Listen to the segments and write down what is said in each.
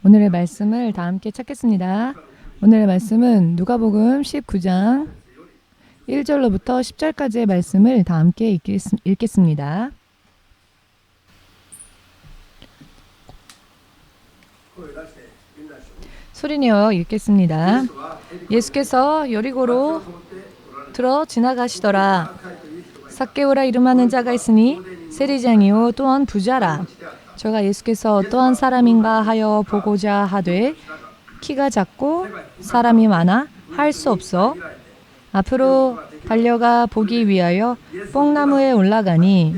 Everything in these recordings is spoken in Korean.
오늘의 말씀을 다 함께 찾겠습니다. 오늘의 말씀은 누가복음 19장 1절로부터 10절까지의 말씀을 다 함께 읽겠습니다. 소리내어 읽겠습니다. 예수께서 여리고로 들어 지나가시더라. 삭개오라 이름하는 자가 있으니 세리장이요 또한 부자라. 저가 예수께서 어떠한 사람인가 하여 보고자 하되 키가 작고 사람이 많아 할 수 없어 앞으로 달려가 보기 위하여 뽕나무에 올라가니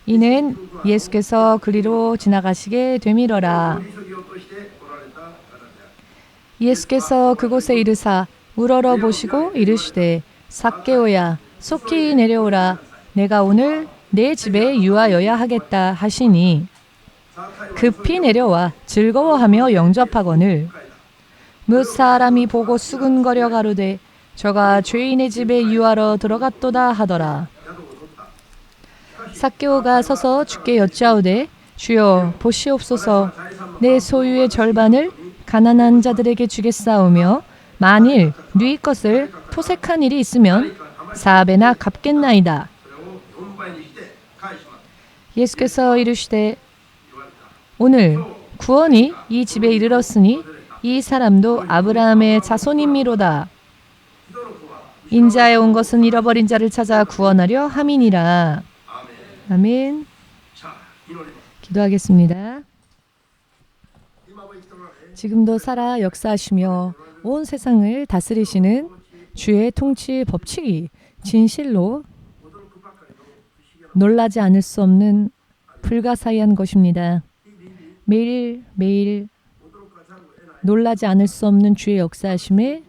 이는 예수께서 그리로 지나가시게 되밀어라. 예수께서 그곳에 이르사 우러러 보시고 이르시되 삭개오야 속히 내려오라. 내가 오늘 내 집에 유하여야 하겠다 하시니 급히 내려와 즐거워하며 영접하거늘 뭇 사람이 보고 수군거려 가로되 저가 죄인의 집에 유하러 들어갔도다 하더라. 삭개오가 서서 주께 여짜오되 주여 보시옵소서 내 소유의 절반을 가난한 자들에게 주겠사오며 만일 네 것을 토색한 일이 있으면 4배나 갚겠나이다. 예수께서 이르시되 오늘 구원이 이 집에 이르렀으니 이 사람도 아브라함의 자손임이로다. 인자에 온 것은 잃어버린 자를 찾아 구원하려 함이니라. 아멘. 기도하겠습니다. 지금도 살아 역사하시며 온 세상을 다스리시는 주의 통치 법칙이 진실로 놀라지 않을 수 없는 불가사의한 것입니다. 매일매일 놀라지 않을 수 없는 주의 역사하심에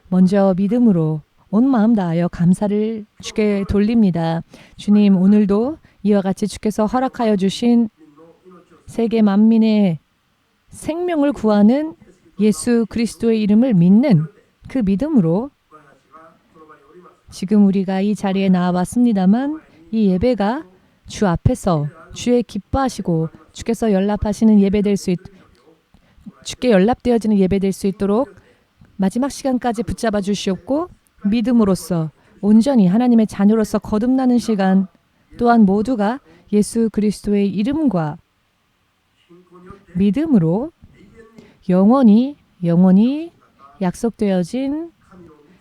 먼저 믿음으로 온 마음 다하여 감사를 주께 돌립니다. 주님, 오늘도 이와 같이 주께서 허락하여 주신 세계 만민의 생명을 구하는 예수 그리스도의 이름을 믿는 그 믿음으로 지금 우리가 이 자리에 나와봤습니다만 이 예배가 주 앞에서 주의 기뻐하시고 주께서 연락하시는 예배될 수 주께 연락되어지는 예배될 수 있도록 마지막 시간까지 붙잡아 주시옵고 믿음으로써 온전히 하나님의 자녀로서 거듭나는 시간 또한 모두가 예수 그리스도의 이름과 믿음으로 영원히 약속되어진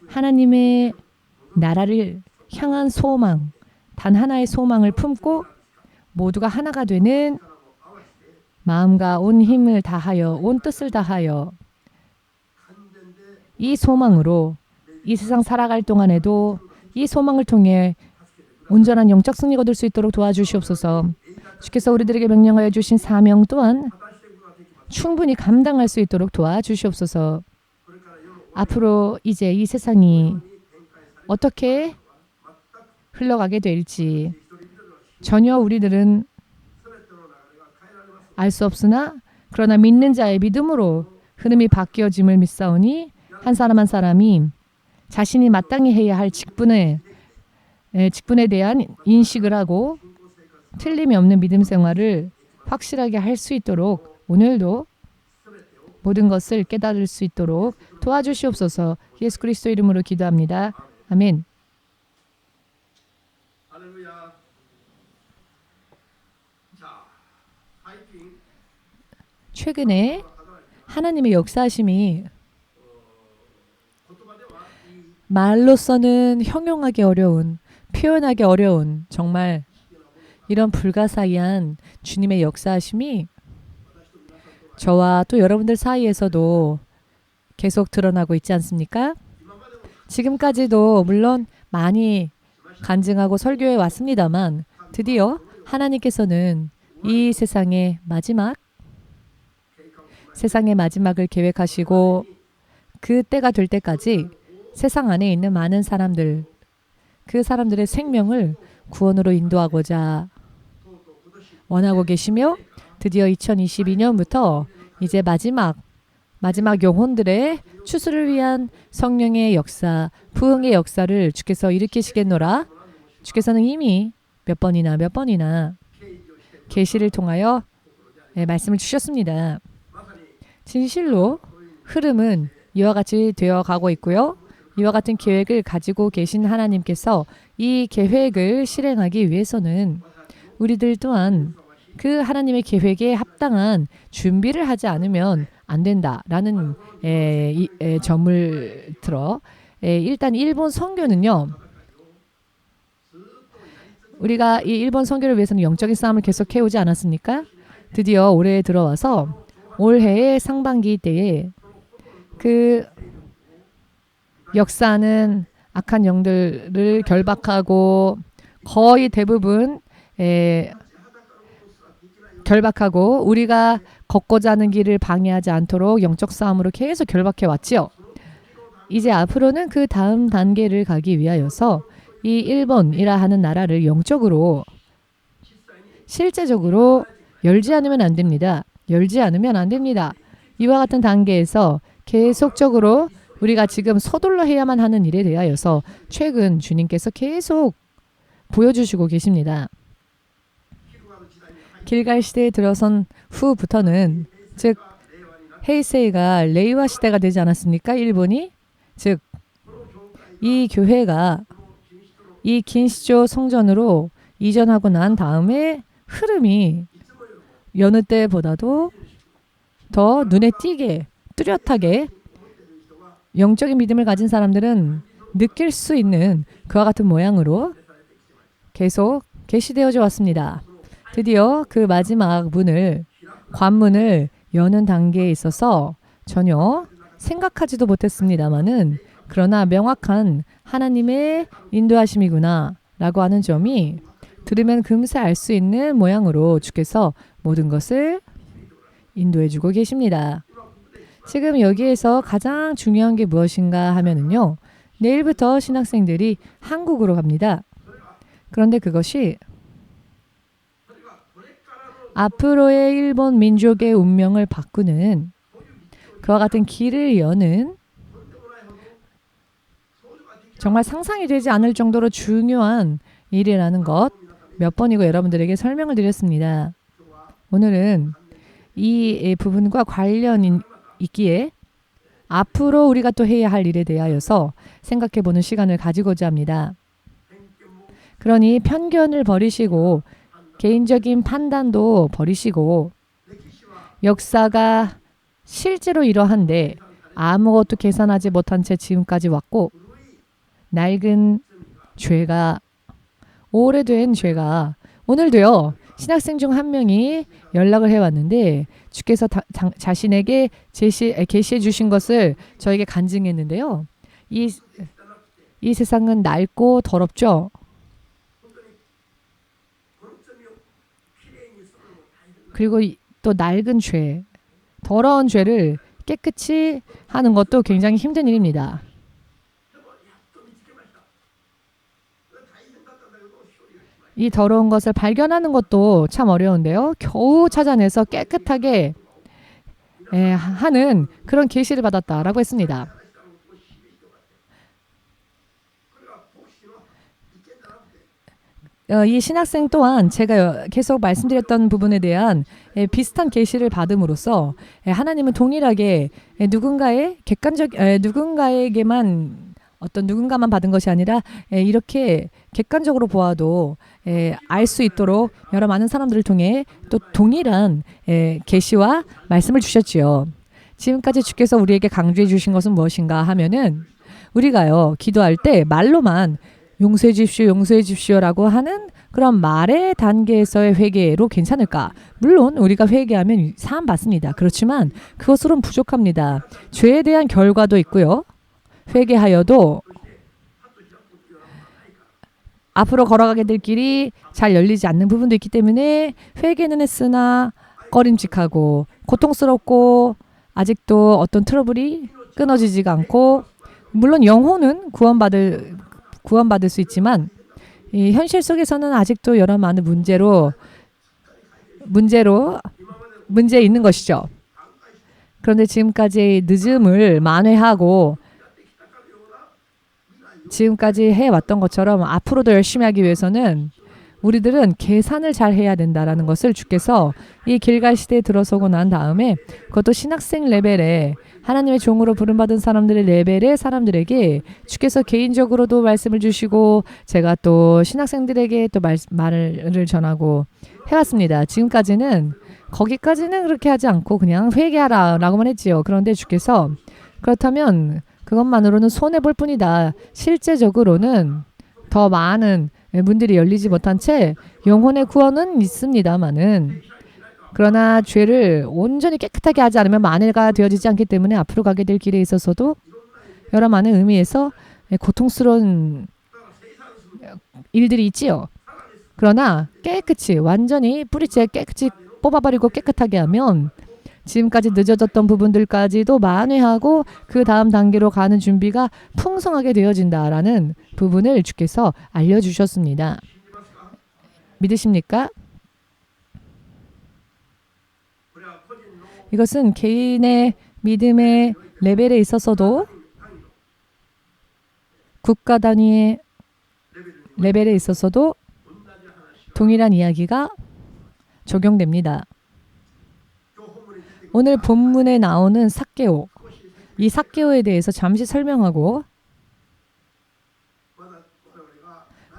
하나님의 나라를 향한 소망, 단 하나의 소망을 품고 모두가 하나가 되는 마음과 온 힘을 다하여 온 뜻을 다하여 이 소망으로 이 세상 살아갈 동안에도 이 소망을 통해 온전한 영적 승리 거둘 수 있도록 도와주시옵소서. 주께서 우리들에게 명령하여 주신 사명 또한 충분히 감당할 수 있도록 도와주시옵소서. 앞으로 이제 이 세상이 어떻게 흘러가게 될지 전혀 우리들은 알 수 없으나 그러나 믿는 자의 믿음으로 흐름이 바뀌어짐을 믿사오니 한 사람 한 사람이 자신이 마땅히 해야 할 직분에 대한 인식을 하고 틀림이 없는 믿음 생활을 확실하게 할 수 있도록 오늘도 모든 것을 깨달을 수 있도록 도와주시옵소서. 예수 그리스도 이름으로 기도합니다. 아멘. 최근에 하나님의 역사하심이 말로서는 형용하기 어려운, 표현하기 어려운 정말 이런 불가사의한 주님의 역사하심이 저와 또 여러분들 사이에서도 계속 드러나고 있지 않습니까? 지금까지도 물론 많이 간증하고 설교해 왔습니다만 드디어 하나님께서는 이 세상의 마지막을 계획하시고 그 때가 될 때까지 세상 안에 있는 많은 사람들, 그 사람들의 생명을 구원으로 인도하고자 원하고 계시며 드디어 2022년부터 이제 마지막 영혼들의 추수를 위한 성령의 역사, 부흥의 역사를 주께서 일으키시겠노라. 주께서는 이미 몇 번이나 계시를 통하여 말씀을 주셨습니다. 진실로 흐름은 이와 같이 되어 가고 있고요. 이와 같은 계획을 가지고 계신 하나님께서 이 계획을 실행하기 위해서는 우리들 또한 그 하나님의 계획에 합당한 준비를 하지 않으면 안 된다라는 점을 들어 일단 일본 선교는요. 우리가 이 일본 선교를 위해서는 영적인 싸움을 계속 해오지 않았습니까? 드디어 올해에 들어와서 올해의 상반기 때에 그 역사는 악한 영들을 결박하고 거의 대부분 결박하고 우리가 걷고자 하는 길을 방해하지 않도록 영적 싸움으로 계속 결박해 왔지요. 이제 앞으로는 그 다음 단계를 가기 위하여서 이 일본이라 하는 나라를 영적으로 실제적으로 열지 않으면 안 됩니다. 열지 않으면 안 됩니다. 이와 같은 단계에서 계속적으로 우리가 지금 서둘러 해야만 하는 일에 대하여서 최근 주님께서 계속 보여주시고 계십니다. 길갈 시대에 들어선 후부터는 즉 헤이세이가 레이와 시대가 되지 않았습니까? 일본이 즉 이 교회가 이 긴시조 성전으로 이전하고 난 다음에 흐름이 여느 때보다도 더 눈에 띄게 뚜렷하게 영적인 믿음을 가진 사람들은 느낄 수 있는 그와 같은 모양으로 계속 계시되어져 왔습니다. 드디어 그 마지막 관문을 여는 단계에 있어서 전혀 생각하지도 못했습니다마는 그러나 명확한 하나님의 인도하심이구나 라고 하는 점이 들으면 금세 알 수 있는 모양으로 주께서 모든 것을 인도해주고 계십니다. 지금 여기에서 가장 중요한 게 무엇인가 하면은요. 내일부터 신학생들이 한국으로 갑니다. 그런데 그것이 앞으로의 일본 민족의 운명을 바꾸는 그와 같은 길을 여는 정말 상상이 되지 않을 정도로 중요한 일이라는 것 몇 번이고 여러분들에게 설명을 드렸습니다. 오늘은 이 부분과 관련이 있기에 앞으로 우리가 또 해야 할 일에 대하여서 생각해보는 시간을 가지고자 합니다. 그러니 편견을 버리시고 개인적인 판단도 버리시고 역사가 실제로 이러한데 아무것도 계산하지 못한 채 지금까지 왔고 낡은 죄가 오래된 죄가 오늘도요. 신학생 중 한 명이 연락을 해왔는데 주께서 자신에게 계시해 주신 것을 저에게 간증했는데요. 이 세상은 낡고 더럽죠. 그리고 또 낡은 죄, 더러운 죄를 깨끗이 하는 것도 굉장히 힘든 일입니다. 이 더러운 것을 발견하는 것도 참 어려운데요. 겨우 찾아내서 깨끗하게 하는 그런 계시를 받았다라고 했습니다. 이 신학생 또한 제가 계속 말씀드렸던 부분에 대한 비슷한 계시를 받음으로써 하나님은 동일하게 누군가만 받은 것이 아니라 이렇게 객관적으로 보아도 알 수 있도록 여러 많은 사람들을 통해 또 동일한 계시와 말씀을 주셨지요. 지금까지 주께서 우리에게 강조해 주신 것은 무엇인가 하면은 우리가요 기도할 때 말로만 용서해 주십시오라고 하는 그런 말의 단계에서의 회개로 괜찮을까? 물론 우리가 회개하면 사함 받습니다. 그렇지만 그것으로는 부족합니다. 죄에 대한 결과도 있고요. 회개하여도 앞으로 걸어가게 될 길이 잘 열리지 않는 부분도 있기 때문에 회개는 했으나 꺼림칙하고 고통스럽고 아직도 어떤 트러블이 끊어지지가 않고 물론 영혼은 구원받을 수 있지만 이 현실 속에서는 아직도 여러 많은 문제 있는 것이죠. 그런데 지금까지 늦음을 만회하고 지금까지 해왔던 것처럼 앞으로도 열심히 하기 위해서는 우리들은 계산을 잘 해야 된다라는 것을 주께서 이 길갈 시대에 들어서고 난 다음에 그것도 신학생 레벨에 하나님의 종으로 부름받은 사람들의 레벨의 사람들에게 주께서 개인적으로도 말씀을 주시고 제가 또 신학생들에게 또 말을 전하고 해왔습니다. 지금까지는 거기까지는 그렇게 하지 않고 그냥 회개하라 라고만 했지요. 그런데 주께서 그렇다면 그것만으로는 손해볼 뿐이다. 실제적으로는 더 많은 문들이 열리지 못한 채 영혼의 구원은 있습니다마는 그러나 죄를 온전히 깨끗하게 하지 않으면 만회가 되어지지 않기 때문에 앞으로 가게 될 길에 있어서도 여러 많은 의미에서 고통스러운 일들이 있지요. 그러나 깨끗이 완전히 뿌리째 깨끗이 뽑아버리고 깨끗하게 하면 지금까지 늦어졌던 부분들까지도 만회하고 그 다음 단계로 가는 준비가 풍성하게 되어진다라는 부분을 주께서 알려주셨습니다. 믿으십니까? 이것은 개인의 믿음의 레벨에 있어서도 국가 단위의 레벨에 있어서도 동일한 이야기가 적용됩니다. 오늘 본문에 나오는 삭개오, 이 삭개오에 대해서 잠시 설명하고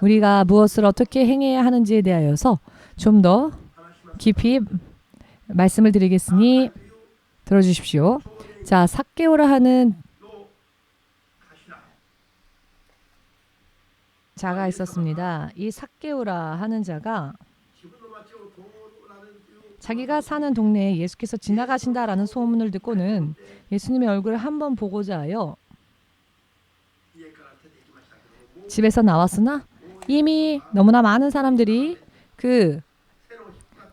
우리가 무엇을 어떻게 행해야 하는지에 대하여서 좀 더 깊이 말씀을 드리겠으니 들어주십시오. 자, 삭개오라 하는 자가 있었습니다. 이 삭개오라 하는 자가 자기가 사는 동네에 예수께서 지나가신다라는 소문을 듣고는 예수님의 얼굴을 한번 보고자 하여 집에서 나왔으나 이미 너무나 많은 사람들이 그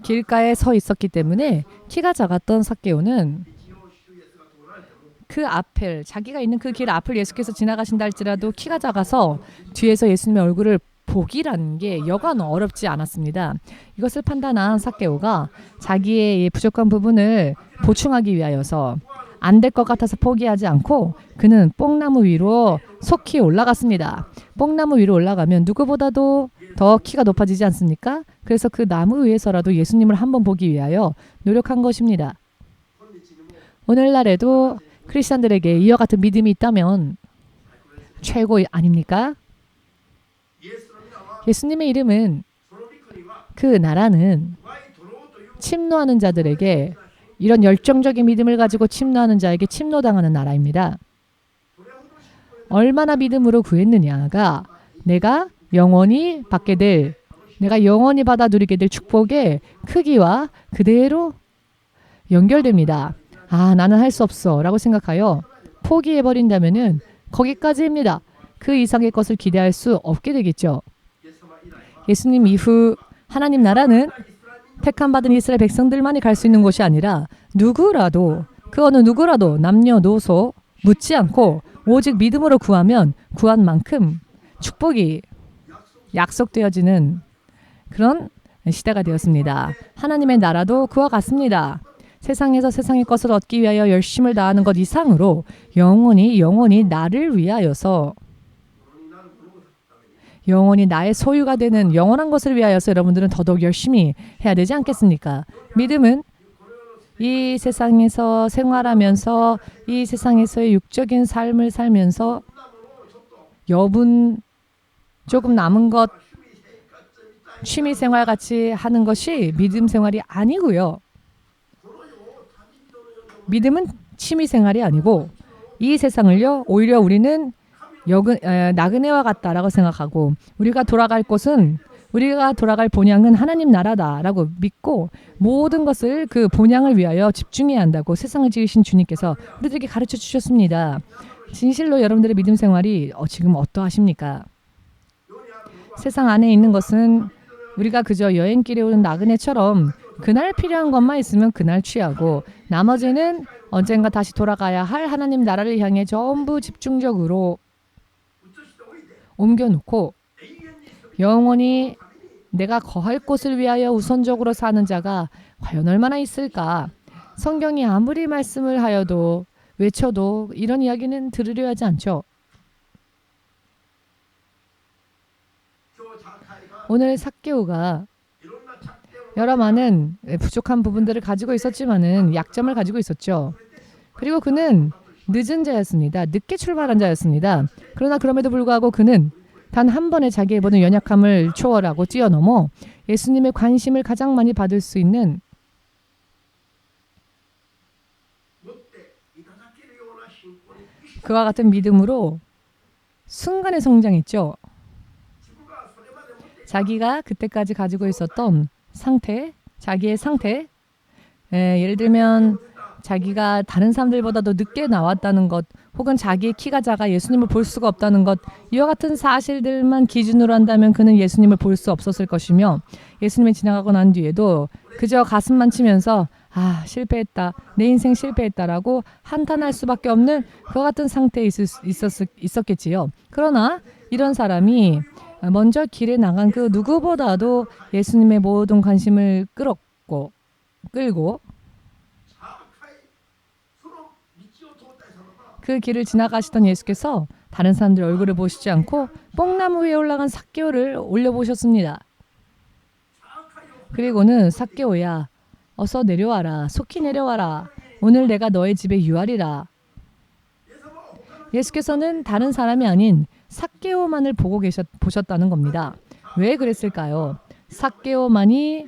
길가에 서 있었기 때문에 키가 작았던 삭개오는 그 앞을 자기가 있는 그 길 앞을 예수께서 지나가신다 할지라도 키가 작아서 뒤에서 예수님의 얼굴을 보기라는 게 여간 어렵지 않았습니다. 이것을 판단한 삭개오가 자기의 부족한 부분을 보충하기 위하여서 안 될 것 같아서 포기하지 않고 그는 뽕나무 위로 속히 올라갔습니다. 뽕나무 위로 올라가면 누구보다도 더 키가 높아지지 않습니까? 그래서 그 나무 위에서라도 예수님을 한번 보기 위하여 노력한 것입니다. 오늘날에도 크리스천들에게 이와 같은 믿음이 있다면 최고 아닙니까? 예수님의 이름은 그 나라는 침노하는 자들에게 이런 열정적인 믿음을 가지고 침노하는 자에게 침노당하는 나라입니다. 얼마나 믿음으로 구했느냐가 내가 영원히 받게 될 내가 영원히 받아 누리게 될 축복의 크기와 그대로 연결됩니다. 아, 나는 할 수 없어 라고 생각하여 포기해버린다면은 거기까지입니다. 그 이상의 것을 기대할 수 없게 되겠죠. 예수님 이후 하나님 나라는 택함받은 이스라엘 백성들만이 갈 수 있는 곳이 아니라 누구라도 그 어느 누구라도 남녀노소 묻지 않고 오직 믿음으로 구하면 구한 만큼 축복이 약속되어지는 그런 시대가 되었습니다. 하나님의 나라도 그와 같습니다. 세상에서 세상의 것을 얻기 위하여 열심을 다하는 것 이상으로 영원히 나를 위하여서 영원히 나의 소유가 되는 영원한 것을 위하여서 여러분들은 더더욱 열심히 해야 되지 않겠습니까? 믿음은 이 세상에서 생활하면서 이 세상에서의 육적인 삶을 살면서 여분 조금 남은 것 취미생활 같이 하는 것이 믿음 생활이 아니고요. 믿음은 취미생활이 아니고 이 세상을요 오히려 우리는 나그네와 같다라고 생각하고 우리가 돌아갈 곳은 우리가 돌아갈 본향은 하나님 나라다라고 믿고 모든 것을 그 본향을 위하여 집중해야 한다고 세상을 지으신 주님께서 우리들에게 가르쳐 주셨습니다. 진실로 여러분들의 믿음 생활이 지금 어떠하십니까? 세상 안에 있는 것은 우리가 그저 여행길에 오는 나그네처럼 그날 필요한 것만 있으면 그날 취하고 나머지는 언젠가 다시 돌아가야 할 하나님 나라를 향해 전부 집중적으로 옮겨놓고 영원히 내가 거할 곳을 위하여 우선적으로 사는 자가 과연 얼마나 있을까? 성경이 아무리 말씀을 하여도 외쳐도 이런 이야기는 들으려 하지 않죠. 오늘 삭개오가 여러 많은 부족한 부분들을 가지고 있었지만은 약점을 가지고 있었죠. 그리고 그는 늦은 자였습니다. 늦게 출발한 자였습니다. 그러나 그럼에도 불구하고 그는 단 한 번에 자기의 모든 연약함을 초월하고 뛰어넘어 예수님의 관심을 가장 많이 받을 수 있는 그와 같은 믿음으로 순간에 성장했죠. 자기가 그때까지 가지고 있었던 상태, 자기의 상태, 예를 들면 자기가 다른 사람들보다도 늦게 나왔다는 것, 혹은 자기의 키가 작아 예수님을 볼 수가 없다는 것, 이와 같은 사실들만 기준으로 한다면 그는 예수님을 볼 수 없었을 것이며, 예수님이 지나가고 난 뒤에도 그저 가슴만 치면서 실패했다, 내 인생 실패했다라고 한탄할 수밖에 없는 그와 같은 상태에 있었겠지요. 그러나 이런 사람이 먼저 길에 나간 그 누구보다도 예수님의 모든 관심을 끌고 그 길을 지나가시던 예수께서 다른 사람들 얼굴을 보시지 않고 뽕나무 위에 올라간 삭개오를 올려보셨습니다. 그리고는 삭개오야, 어서 내려와라. 속히 내려와라. 오늘 내가 너의 집에 유하리라. 예수께서는 다른 사람이 아닌 삭개오만을 보셨다는 겁니다. 왜 그랬을까요? 삭개오만이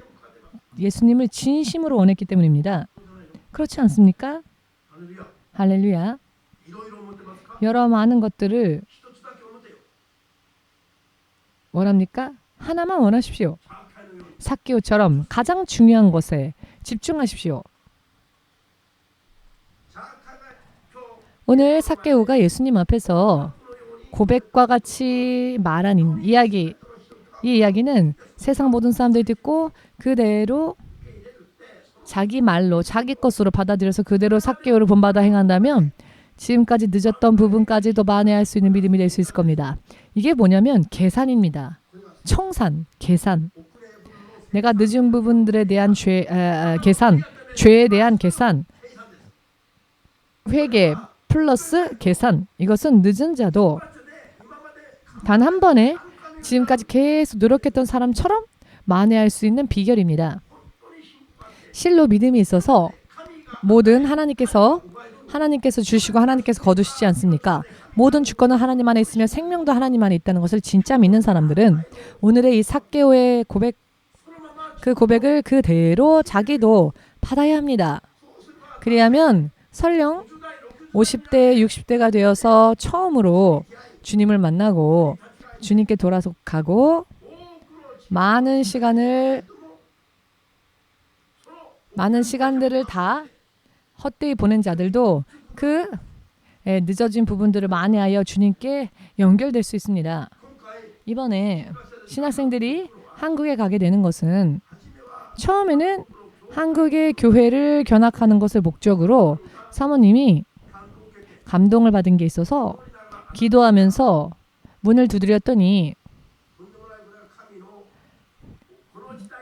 예수님을 진심으로 원했기 때문입니다. 그렇지 않습니까? 할렐루야. 여러 많은 것들을 원합니까? 하나만 원하십시오. 삭개오처럼 가장 중요한 것에 집중하십시오. 오늘 삭개오가 예수님 앞에서 고백과 같이 말한 이야기, 이 이야기는 세상 모든 사람들이 듣고 그대로 자기 말로 자기 것으로 받아들여서 그대로 삭개오를 본받아 행한다면 지금까지 늦었던 부분까지도 만회할 수 있는 믿음이 될 수 있을 겁니다. 이게 뭐냐면 계산입니다. 청산, 계산. 내가 늦은 부분들에 대한 계산, 죄에 대한 계산, 회개 플러스 계산. 이것은 늦은 자도 단 한 번에 지금까지 계속 노력했던 사람처럼 만회할 수 있는 비결입니다. 실로 믿음이 있어서 모든 하나님께서 주시고 하나님께서 거두시지 않습니까? 모든 주권은 하나님 안에 있으며 생명도 하나님 안에 있다는 것을 진짜 믿는 사람들은 오늘의 이 삭개오의 고백, 그 고백을 그대로 자기도 받아야 합니다. 그래야면 설령 50대, 60대가 되어서 처음으로 주님을 만나고 주님께 돌아가고 많은 시간들을 다 헛되이 보낸 자들도 그 늦어진 부분들을 만회하여 주님께 연결될 수 있습니다. 이번에 신학생들이 한국에 가게 되는 것은 처음에는 한국의 교회를 견학하는 것을 목적으로 사모님이 감동을 받은 게 있어서 기도하면서 문을 두드렸더니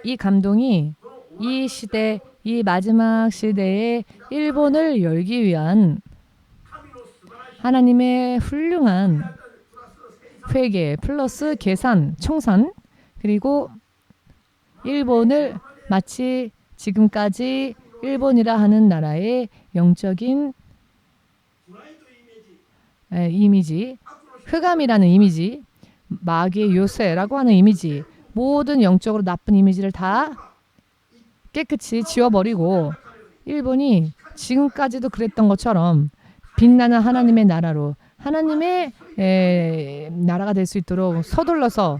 이 감동이 이 시대, 이 마지막 시대에 일본을 열기 위한 하나님의 훌륭한 회개 플러스 계산, 청산, 그리고 일본을 마치 지금까지 일본이라 하는 나라의 영적인 이미지, 흑암이라는 이미지, 마귀의 요새라고 하는 이미지, 모든 영적으로 나쁜 이미지를 다 깨끗이 지워버리고 일본이 지금까지도 그랬던 것처럼 빛나는 하나님의 나라로, 하나님의 나라가 될 수 있도록 서둘러서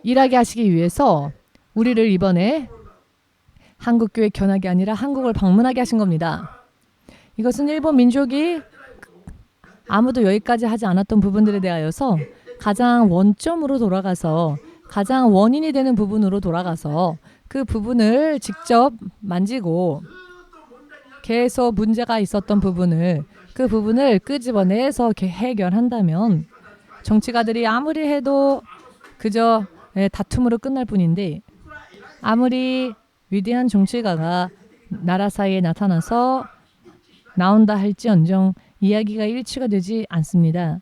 일하게 하시기 위해서 우리를 이번에 한국교회 견학이 아니라 한국을 방문하게 하신 겁니다. 이것은 일본 민족이 아무도 여기까지 하지 않았던 부분들에 대하여서 가장 원점으로 돌아가서 가장 원인이 되는 부분으로 돌아가서 그 부분을 직접 만지고 계속 문제가 있었던 그 부분을 끄집어내서 해결한다면 정치가들이 아무리 해도 그저 다툼으로 끝날 뿐인데, 아무리 위대한 정치가가 나라 사이에 나타나서 나온다 할지언정 이야기가 일치가 되지 않습니다.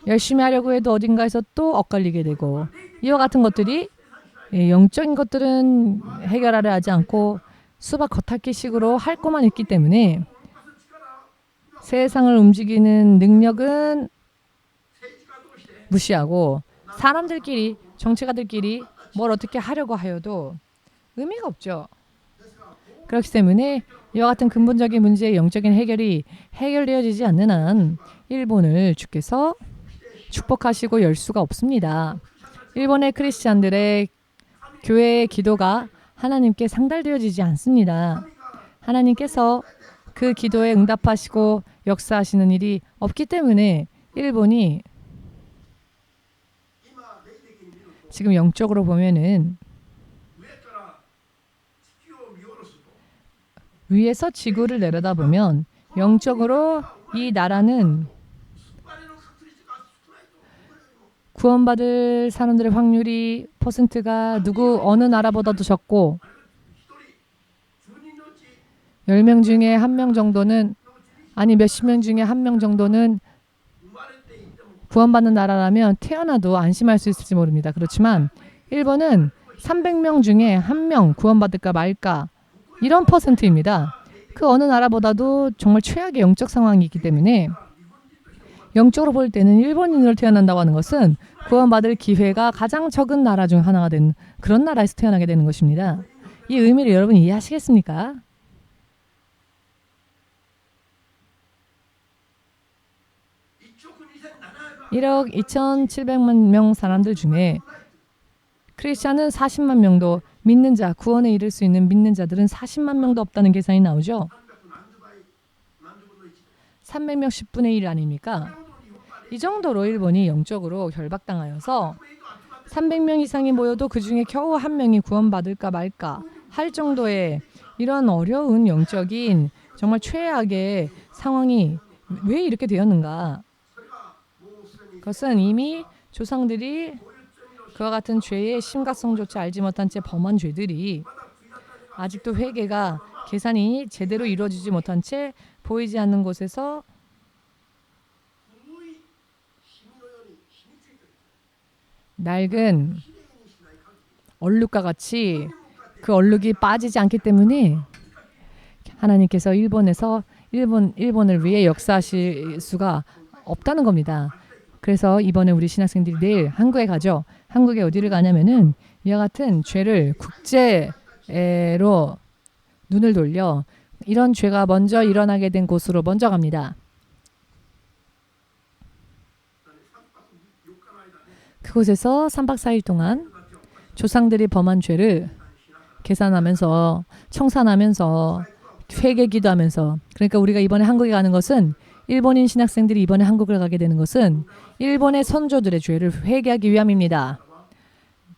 열심히 하려고 해도 어딘가에서 또 엇갈리게 되고 이와 같은 것들이 영적인 것들은 해결하려 하지 않고 수박 겉핥기식으로 할 것만 있기 때문에 세상을 움직이는 능력은 무시하고 사람들끼리 정치가들끼리 뭘 어떻게 하려고 하여도 의미가 없죠. 그렇기 때문에 이와 같은 근본적인 문제의 영적인 해결이 해결되어지지 않는 한 일본을 주께서 축복하시고 열 수가 없습니다. 일본의 크리스찬들의 교회의 기도가 하나님께 상달되어지지 않습니다. 하나님께서 그 기도에 응답하시고 역사하시는 일이 없기 때문에 일본이 지금 영적으로 보면은 위에서 지구를 내려다보면 영적으로 이 나라는 구원받을 사람들의 확률이 퍼센트가 누구 어느 나라보다도 적고 10명 중에 1명 정도는 아니 몇십 명 중에 1명 정도는 구원받는 나라라면 태어나도 안심할 수 있을지 모릅니다. 그렇지만 일본은 300명 중에 1명 구원받을까 말까 이런 퍼센트입니다. 그 어느 나라보다도 정말 최악의 영적 상황이 있기 때문에 영적으로 볼 때는 일본인으로 태어난다고 하는 것은 구원받을 기회가 가장 적은 나라 중 하나가 된 그런 나라에서 태어나게 되는 것입니다. 이 의미를 여러분 이해하시겠습니까? 1억 2,700만 명 사람들 중에 크리스찬은 40만 명도 믿는 자, 구원에 이를 수 있는 믿는 자들은 40만 명도 없다는 계산이 나오죠. 300명 10분의 1 아닙니까? 이 정도로 일본이 영적으로 결박당하여서 300명 이상이 모여도 그 중에 겨우 1명이 구원받을까 말까 할 정도의 이런 어려운 영적인 정말 최악의 상황이 왜 이렇게 되었는가? 그것은 이미 조상들이 그와 같은 죄의 심각성조차 알지 못한 채 범한 죄들이 아직도 회개가 계산이 제대로 이루어지지 못한 채 보이지 않는 곳에서 낡은 얼룩과 같이 그 얼룩이 빠지지 않기 때문에 하나님께서 일본을 위해 역사하실 수가 없다는 겁니다. 그래서 이번에 우리 신학생들이 내일 한국에 가죠. 한국에 어디를 가냐면은 이와 같은 죄를 국제로 눈을 돌려 이런 죄가 먼저 일어나게 된 곳으로 먼저 갑니다. 그곳에서 3박 4일 동안 조상들이 범한 죄를 계산하면서 청산하면서 회개 기도하면서 그러니까 우리가 이번에 한국에 가는 것은 일본인 신학생들이 이번에 한국을 가게 되는 것은 일본의 선조들의 죄를 회개하기 위함입니다.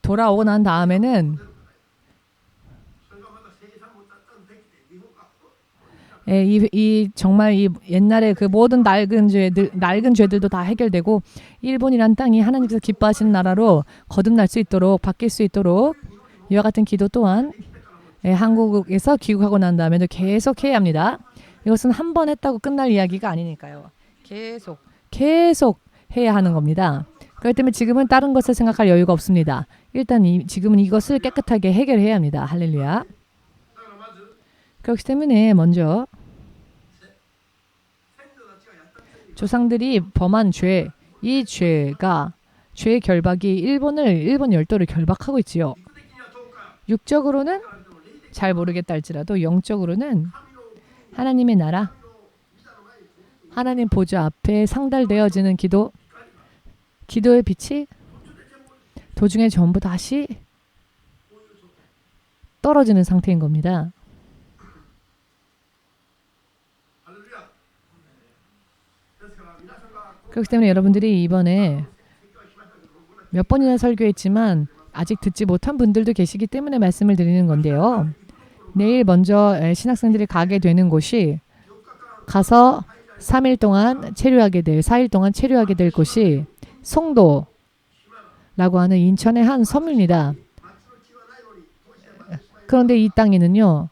돌아오고 난 다음에는 정말 이 옛날에 그 모든 낡은 죄들도 다 해결되고 일본이란 땅이 하나님께서 기뻐하시는 나라로 거듭날 수 있도록 바뀔 수 있도록 이와 같은 기도 또한 한국에서 귀국하고 난 다음에도 계속 해야 합니다. 이것은 한 번 했다고 끝날 이야기가 아니니까요. 계속 해야 하는 겁니다. 그렇기 때문에 지금은 다른 것을 생각할 여유가 없습니다. 일단 지금은 이것을 깨끗하게 해결해야 합니다. 할렐루야. 그렇기 때문에 먼저 조상들이 범한 죄, 이 죄가 죄의 결박이 일본 열도를 결박하고 있지요. 육적으로는 잘 모르겠다 할지라도 영적으로는 하나님의 나라, 하나님 보좌 앞에 상달되어지는 기도의 빛이 도중에 전부 다시 떨어지는 상태인 겁니다. 그렇기 때문에 여러분들이 이번에 몇 번이나 설교했지만 아직 듣지 못한 분들도 계시기 때문에 말씀을 드리는 건데요. 내일 먼저 신학생들이 가게 되는 곳이 가서 3일 동안 체류하게 될 4일 동안 체류하게 될 곳이 송도라고 하는 인천의 한 섬입니다. 그런데 이 땅에는요.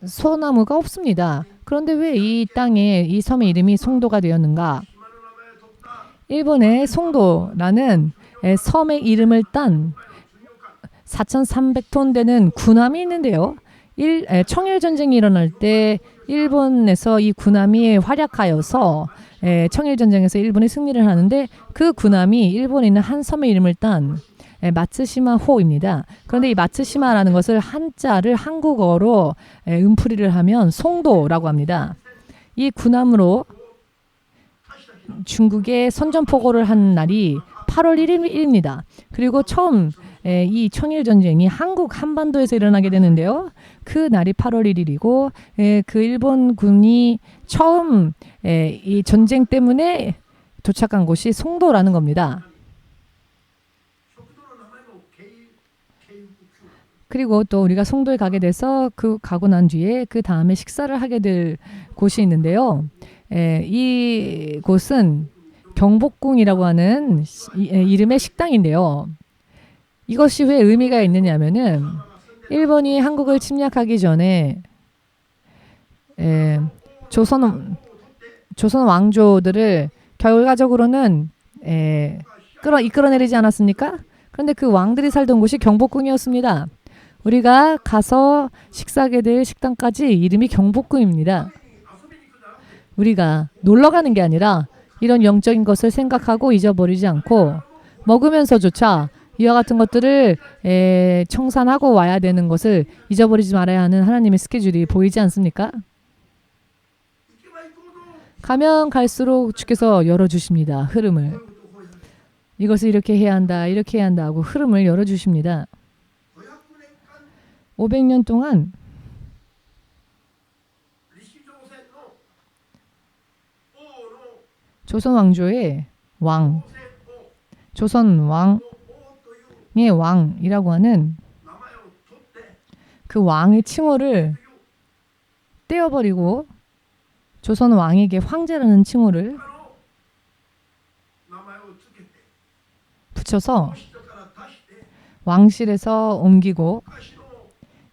소나무가 없습니다. 그런데 왜 이 땅에 이 섬의 이름이 송도가 되었는가? 일본의 송도라는 섬의 이름을 딴 4,300톤 되는 군함이 있는데요. 청일 전쟁이 일어날 때 일본에서 이 군함이 활약하여서 청일 전쟁에서 일본이 승리를 하는데 그 군함이 일본에 있는 한 섬의 이름을 딴 마츠시마호입니다. 그런데 이 마츠시마라는 것을 한자를 한국어로 음풀이를 하면 송도라고 합니다. 이 군함으로 중국에 선전포고를 한 날이 8월 1일입니다. 그리고 처음 이 청일전쟁이 한국 한반도에서 일어나게 되는데요. 그 날이 8월 1일이고 그 일본군이 처음 이 전쟁 때문에 도착한 곳이 송도라는 겁니다. 그리고 또 우리가 송도에 가게 돼서 가고 난 뒤에 그 다음에 식사를 하게 될 곳이 있는데요. 이 곳은 경복궁이라고 하는 이름의 식당인데요. 이것이 왜 의미가 있느냐면은 일본이 한국을 침략하기 전에 조선 왕조들을 결과적으로는 이끌어내리지 않았습니까? 그런데 그 왕들이 살던 곳이 경복궁이었습니다. 우리가 가서 식사하게 될 식당까지 이름이 경복궁입니다. 우리가 놀러 가는 게 아니라 이런 영적인 것을 생각하고 잊어버리지 않고 먹으면서조차 이와 같은 것들을 청산하고 와야 되는 것을 잊어버리지 말아야 하는 하나님의 스케줄이 보이지 않습니까? 가면 갈수록 주께서 열어주십니다. 흐름을. 이것을 이렇게 해야 한다, 이렇게 해야 한다 하고 흐름을 열어주십니다. 500년 동안 조선 왕조의 왕, 조선 왕의 왕이라고 하는 그 왕의 칭호를 떼어버리고 조선 왕에게 황제라는 칭호를 붙여서 왕실에서 옮기고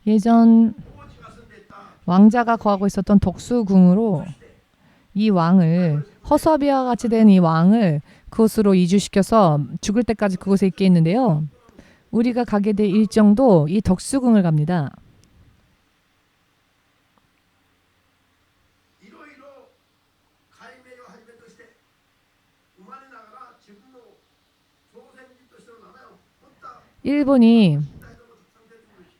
예전 왕자가 거하고 있었던 덕수궁으로 이 왕을 허수아비와 같이 된 이 왕을 그곳으로 이주시켜서 죽을 때까지 그곳에 있게 했는데요. 우리가 가게 될 일정도 이 덕수궁을 갑니다. 일본이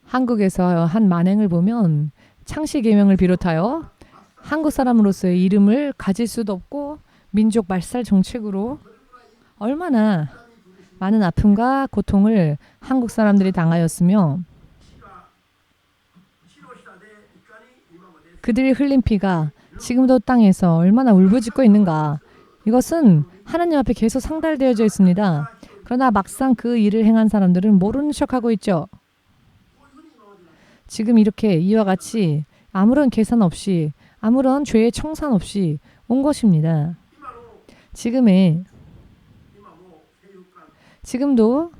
한국에서 한 만행을 보면 창씨개명을 비롯하여 한국 사람으로서의 이름을 가질 수도 없고 민족 말살 정책으로 얼마나 많은 아픔과 고통을 한국 사람들이 당하였으며 그들이 흘린 피가 지금도 땅에서 얼마나 울부짖고 있는가. 이것은 하나님 앞에 계속 상달되어져 있습니다. 그러나 막상 그 일을 행한 사람들은 모르는 척하고 있죠. 지금 이렇게 이와 같이 아무런 계산 없이 아무런 죄의 청산 없이 온 것입니다. 지금도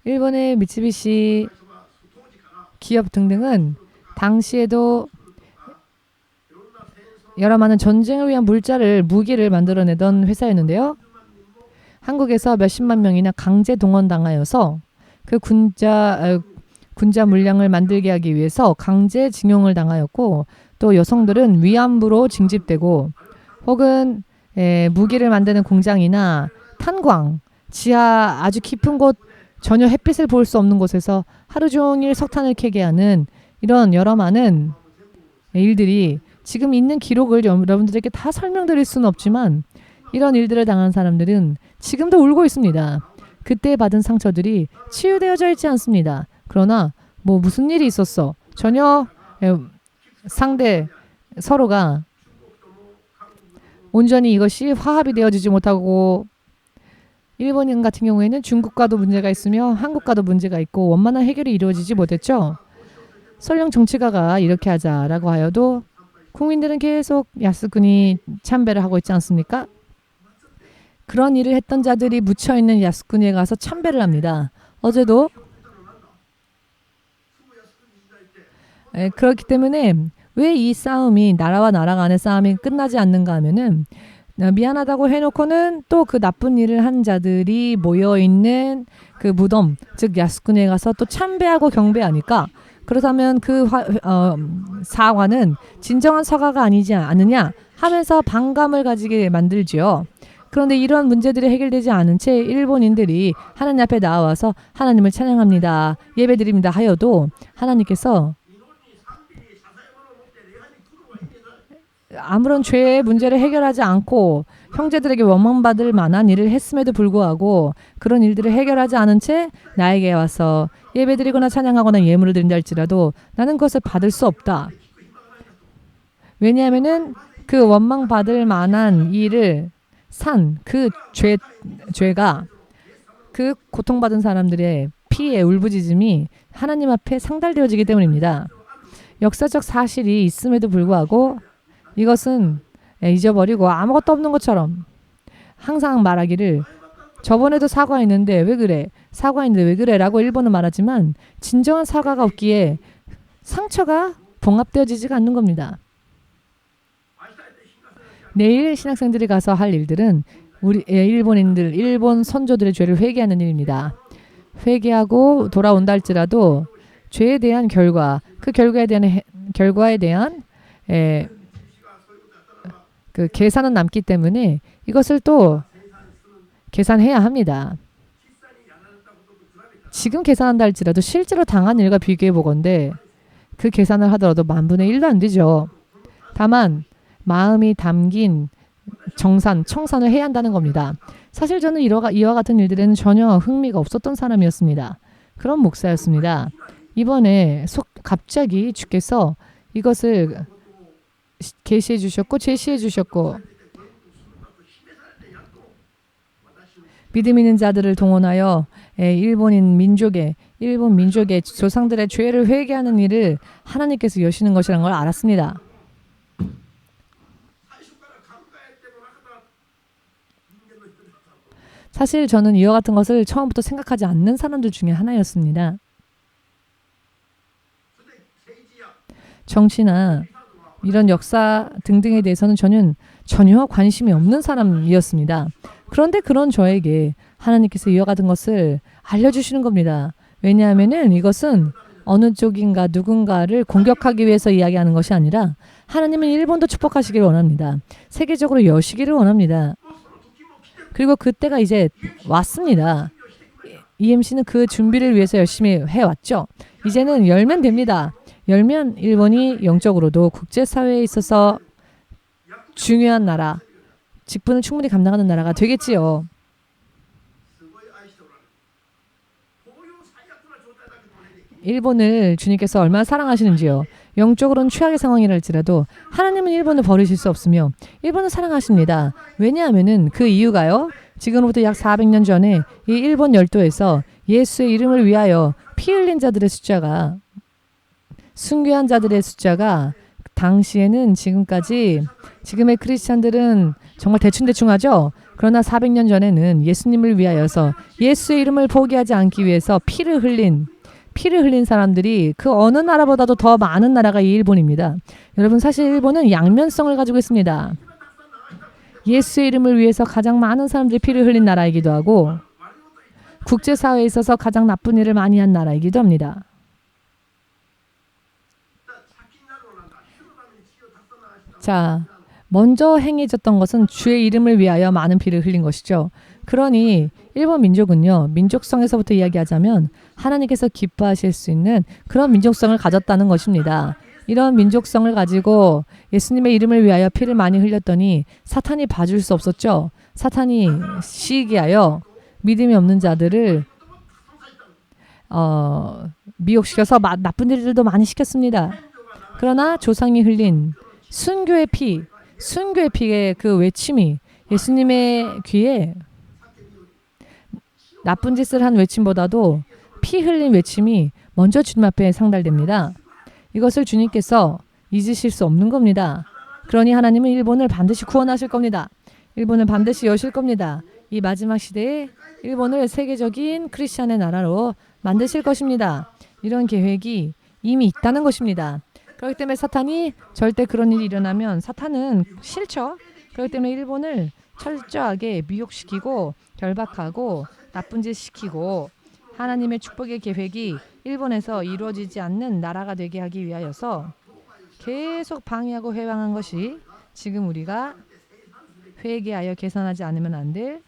일본의 미쓰비시 기업 등등은 당시에도 여러 많은 전쟁을 위한 무기를 만들어내던 회사였는데요. 한국에서 몇십만 명이나 강제 동원당하여서 그 군자 물량을 만들게 하기 위해서 강제 징용을 당하였고 또 여성들은 위안부로 징집되고 혹은 무기를 만드는 공장이나 탄광, 지하 아주 깊은 곳 전혀 햇빛을 볼 수 없는 곳에서 하루 종일 석탄을 캐게 하는 이런 여러 많은 일들이 지금 있는 기록을 여러분들에게 다 설명드릴 수는 없지만 이런 일들을 당한 사람들은 지금도 울고 있습니다. 그때 받은 상처들이 치유되어져 있지 않습니다. 그러나 무슨 일이 있었어? 전혀 서로가 온전히 이것이 화합이 되어지지 못하고 일본 같은 경우에는 중국과도 문제가 있으며 한국과도 문제가 있고 원만한 해결이 이루어지지 못했죠. 설령 정치가가 이렇게 하자라고 하여도 국민들은 계속 야스쿠니 참배를 하고 있지 않습니까? 그런 일을 했던 자들이 묻혀있는 야스쿠니에 가서 참배를 합니다. 어제도 그렇기 때문에 왜 이 싸움이 나라와 나라 간의 싸움이 끝나지 않는가 하면은 미안하다고 해놓고는 또 그 나쁜 일을 한 자들이 모여있는 그 무덤, 즉 야스군에 가서 또 참배하고 경배하니까 그렇다면 그 사과는 진정한 사과가 아니지 않느냐 하면서 반감을 가지게 만들지요. 그런데 이런 문제들이 해결되지 않은 채 일본인들이 하나님 앞에 나와서 하나님을 찬양합니다. 예배드립니다 하여도 하나님께서 아무런 죄의 문제를 해결하지 않고 형제들에게 원망받을 만한 일을 했음에도 불구하고 그런 일들을 해결하지 않은 채 나에게 와서 예배드리거나 찬양하거나 예물을 드린다 할지라도 나는 그것을 받을 수 없다. 왜냐하면은 그 원망받을 만한 일을 산 그 죄가 그 고통받은 사람들의 피의 울부짖음이 하나님 앞에 상달되어지기 때문입니다. 역사적 사실이 있음에도 불구하고 이것은 잊어버리고 아무것도 없는 것처럼 항상 말하기를 저번에도 사과했는데 왜 그래? 사과했는데 왜 그래? 라고 일본은 말하지만 진정한 사과가 없기에 상처가 봉합되어지지가 않는 겁니다. 내일 신학생들이 가서 할 일들은 우리 일본인들, 일본 선조들의 죄를 회개하는 일입니다. 회개하고 돌아온다 할지라도 죄에 대한 결과, 그 결과에 대한 그 계산은 남기 때문에 이것을 또 계산해야 합니다. 지금 계산한다 할지라도 실제로 당한 일과 비교해 보건대 그 계산을 하더라도 10,000분의 1도 안 되죠. 다만 마음이 담긴 청산을 해야 한다는 겁니다. 사실 저는 이와 같은 일들에는 전혀 흥미가 없었던 사람이었습니다. 그런 목사였습니다. 이번에 갑자기 주께서 이것을 계시해 주셨고 제시해 주셨고 믿음 있는 자들을 동원하여 일본 민족의 조상들의 죄를 회개하는 일을 하나님께서 여시는 것이라는 걸 알았습니다. 사실 저는 이와 같은 것을 처음부터 생각하지 않는 사람들 중에 하나였습니다. 정치나 이런 역사 등등에 대해서는 저는 전혀 관심이 없는 사람이었습니다. 그런데 그런 저에게 하나님께서 이와 같은 것을 알려주시는 겁니다. 왜냐하면은 이것은 어느 쪽인가 누군가를 공격하기 위해서 이야기하는 것이 아니라 하나님은 일본도 축복하시기를 원합니다. 세계적으로 여시기를 원합니다. 그리고 그때가 이제 왔습니다. EMC는 그 준비를 위해서 열심히 해왔죠. 이제는 열면 됩니다. 열면 일본이 영적으로도 국제사회에 있어서 중요한 나라, 직분을 충분히 감당하는 나라가 되겠지요. 일본을 주님께서 얼마나 사랑하시는지요. 영적으로는 최악의 상황이랄지라도 하나님은 일본을 버리실 수 없으며 일본을 사랑하십니다. 왜냐하면은 그 이유가요. 지금부터 약 400년 전에 이 일본 열도에서 예수의 이름을 위하여 피 흘린 자들의 숫자가 순교한 자들의 숫자가 당시에는 지금의 크리스찬들은 정말 대충대충 하죠. 그러나 400년 전에는 예수님을 위하여서 예수의 이름을 포기하지 않기 위해서 피를 흘린 사람들이 그 어느 나라보다도 더 많은 나라가 이 일본입니다. 여러분 사실 일본은 양면성을 가지고 있습니다. 예수의 이름을 위해서 가장 많은 사람들이 피를 흘린 나라이기도 하고 국제사회에 있어서 가장 나쁜 일을 많이 한 나라이기도 합니다. 자, 먼저 행해졌던 것은 주의 이름을 위하여 많은 피를 흘린 것이죠. 그러니 일본 민족은요. 민족성에서부터 이야기하자면 하나님께서 기뻐하실 수 있는 그런 민족성을 가졌다는 것입니다. 이런 민족성을 가지고 예수님의 이름을 위하여 피를 많이 흘렸더니 사탄이 봐줄 수 없었죠. 사탄이 시기하여 믿음이 없는 자들을 미혹시켜서 나쁜 일들도 많이 시켰습니다. 그러나 조상이 흘린 순교의 피의 그 외침이 예수님의 귀에 나쁜 짓을 한 외침보다도 피 흘린 외침이 먼저 주님 앞에 상달됩니다. 이것을 주님께서 잊으실 수 없는 겁니다. 그러니 하나님은 일본을 반드시 구원하실 겁니다. 일본을 반드시 여실 겁니다. 이 마지막 시대에 일본을 세계적인 크리스찬의 나라로 만드실 것입니다. 이런 계획이 이미 있다는 것입니다. 그렇기 때문에 사탄이 절대 그런 일이 일어나면 사탄은 싫죠. 그렇기 때문에 일본을 철저하게 미혹시키고 결박하고 나쁜 짓 시키고 하나님의 축복의 계획이 일본에서 이루어지지 않는 나라가 되게 하기 위하여서 계속 방해하고 회방한 것이 지금 우리가 회개하여 개선하지 않으면 안 될